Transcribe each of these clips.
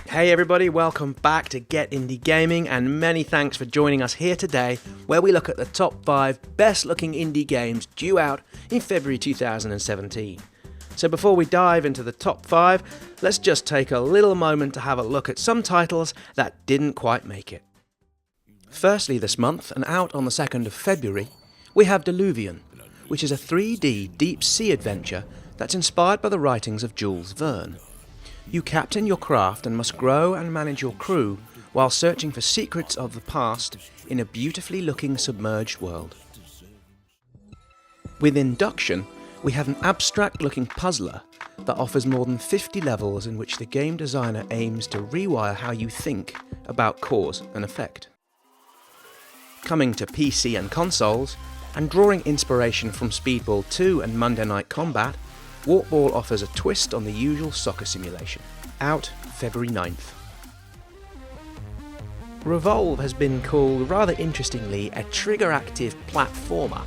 Hey everybody, welcome back to Get Indie Gaming, and many thanks for joining us here today, where we look at the top 5 best looking indie games due out in February 2017. So before we dive into the top 5, let's just take a little moment to have a look at some titles that didn't quite make it. Firstly this month, and out on the 2nd of February, we have Diluvian, which is a 3D deep sea adventure that's inspired by the writings of Jules Verne. You captain your craft and must grow and manage your crew while searching for secrets of the past in a beautifully looking submerged world. With Induction, we have an abstract looking puzzler that offers more than 50 levels in which the game designer aims to rewire how you think about cause and effect. Coming to PC and consoles, and drawing inspiration from Speedball 2 and Monday Night Combat, Warpball offers a twist on the usual soccer simulation. Out February 9th. Revolve has been called, rather interestingly, a trigger-active platformer.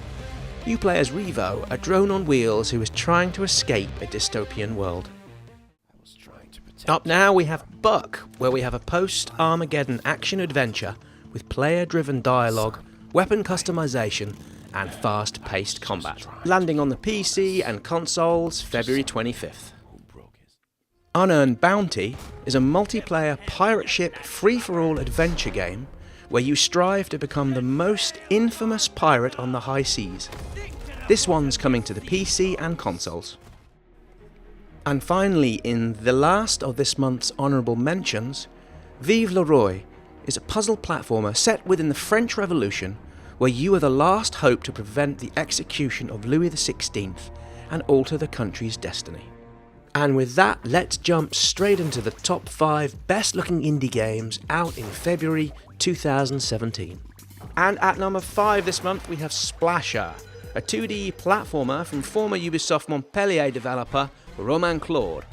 You play as Revo, a drone on wheels who is trying to escape a dystopian world. Up now we have Buck, where we have a post-Armageddon action-adventure with player-driven dialogue, weapon customization, and fast-paced combat, landing on the PC and consoles February 25th. Unearned Bounty is a multiplayer pirate ship free-for-all adventure game where you strive to become the most infamous pirate on the high seas. This one's coming to the PC and consoles. And finally, in the last of this month's Honourable Mentions, Vive le Roi is a puzzle platformer set within the French Revolution where you are the last hope to prevent the execution of Louis XVI and alter the country's destiny. And with that, let's jump straight into the top 5 best looking indie games out in February 2017. And at number 5 this month we have Splasher, a 2D platformer from former Ubisoft Montpellier developer Romain Claude.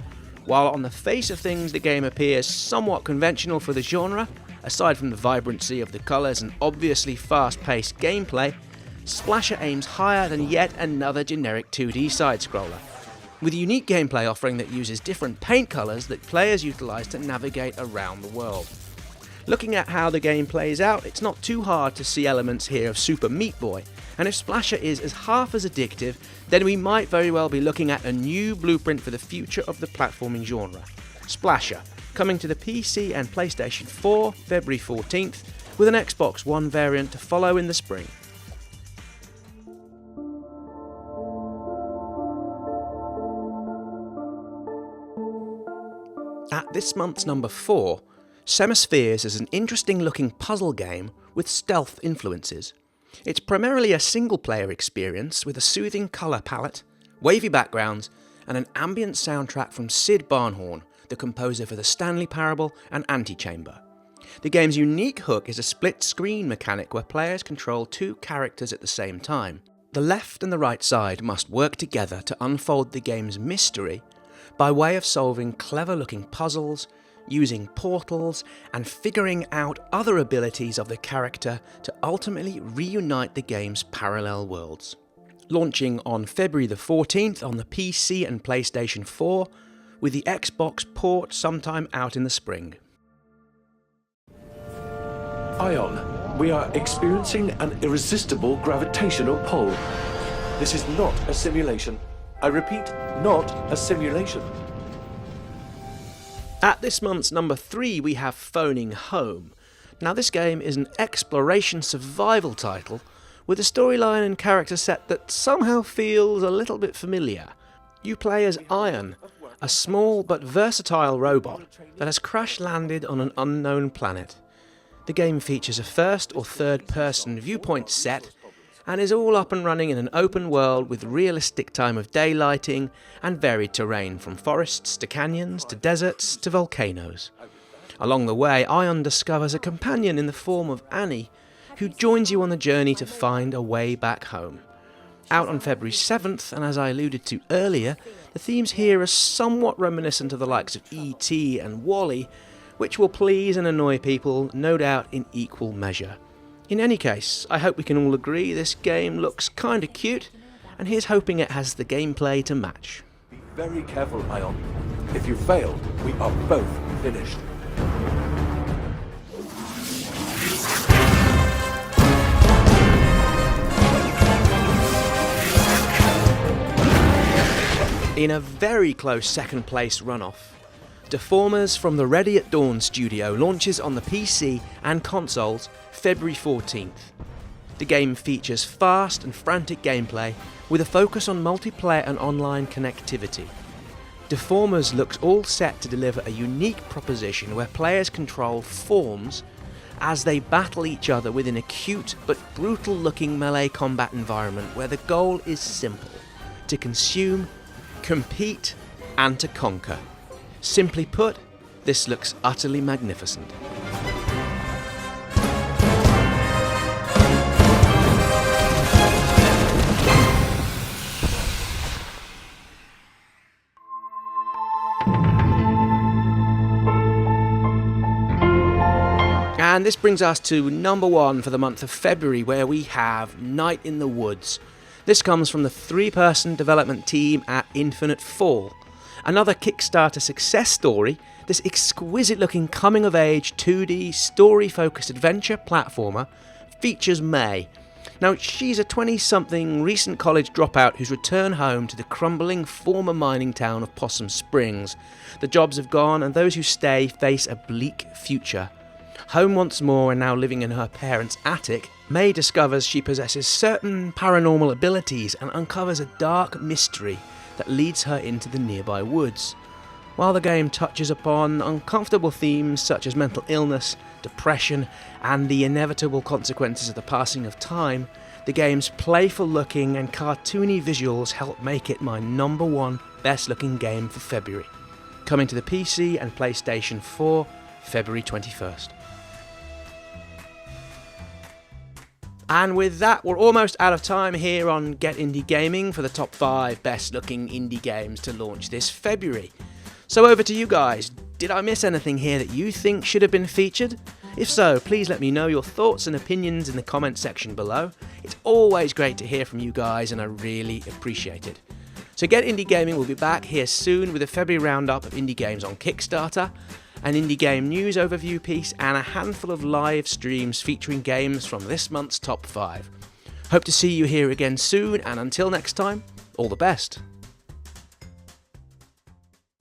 While on the face of things the game appears somewhat conventional for the genre, aside from the vibrancy of the colours and obviously fast-paced gameplay, Splasher aims higher than yet another generic 2D side-scroller, with a unique gameplay offering that uses different paint colours that players utilise to navigate around the world. Looking at how the game plays out, it's not too hard to see elements here of Super Meat Boy, and if Splasher is as half as addictive, then we might very well be looking at a new blueprint for the future of the platforming genre. Splasher, coming to the PC and PlayStation 4 February 14th, with an Xbox One variant to follow in the spring. At this month's number 4, Semispheres is an interesting looking puzzle game with stealth influences. It's primarily a single player experience with a soothing colour palette, wavy backgrounds, and an ambient soundtrack from Sid Barnhorn, the composer for the Stanley Parable and Antichamber. The game's unique hook is a split-screen mechanic where players control 2 characters at the same time. The left and the right side must work together to unfold the game's mystery by way of solving clever-looking puzzles, using portals, and figuring out other abilities of the character to ultimately reunite the game's parallel worlds. Launching on February the 14th on the PC and PlayStation 4, with the Xbox port sometime out in the spring. Ion, we are experiencing an irresistible gravitational pull. This is not a simulation. I repeat, not a simulation. At this month's number 3 we have Phoning Home. Now this game is an exploration survival title with a storyline and character set that somehow feels a little bit familiar. You play as Ion, a small but versatile robot that has crash-landed on an unknown planet. The game features a first or third person viewpoint set and is all up and running in an open world with realistic time of day lighting and varied terrain from forests to canyons to deserts to volcanoes. Along the way, Ion discovers a companion in the form of Annie, who joins you on the journey to find a way back home. Out on February 7th, and as I alluded to earlier, the themes here are somewhat reminiscent of the likes of E.T. and WALL-E, which will please and annoy people, no doubt in equal measure. In any case, I hope we can all agree this game looks kinda cute, and here's hoping it has the gameplay to match. Be very careful, Ion. If you fail, we are both finished. In a very close second place runoff, Deformers from the Ready at Dawn studio launches on the PC and consoles February 14th. The game features fast and frantic gameplay with a focus on multiplayer and online connectivity. Deformers looks all set to deliver a unique proposition where players control forms as they battle each other within a cute but brutal looking melee combat environment where the goal is simple: to consume, compete and to conquer. Simply put, this looks utterly magnificent. And this brings us to number 1 for the month of February, where we have Night in the Woods. This comes from the 3-person development team at Infinite Fall. Another Kickstarter success story, this exquisite looking coming of age 2D story focused adventure platformer features May. Now she's a 20-something recent college dropout who's returned home to the crumbling former mining town of Possum Springs. The jobs have gone and those who stay face a bleak future. Home once more and now living in her parents' attic, May discovers she possesses certain paranormal abilities and uncovers a dark mystery that leads her into the nearby woods. While the game touches upon uncomfortable themes such as mental illness, depression, and the inevitable consequences of the passing of time, the game's playful looking and cartoony visuals help make it my number 1 best looking game for February. Coming to the PC and PlayStation 4, February 21st. And with that, we're almost out of time here on Get Indie Gaming for the top 5 best looking indie games to launch this February. So over to you guys. Did I miss anything here that you think should have been featured? If so, please let me know your thoughts and opinions in the comment section below. It's always great to hear from you guys and I really appreciate it. So Get Indie Gaming will be back here soon with a February roundup of indie games on Kickstarter, an indie game news overview piece, and a handful of live streams featuring games from this month's top 5. Hope to see you here again soon, and until next time, all the best.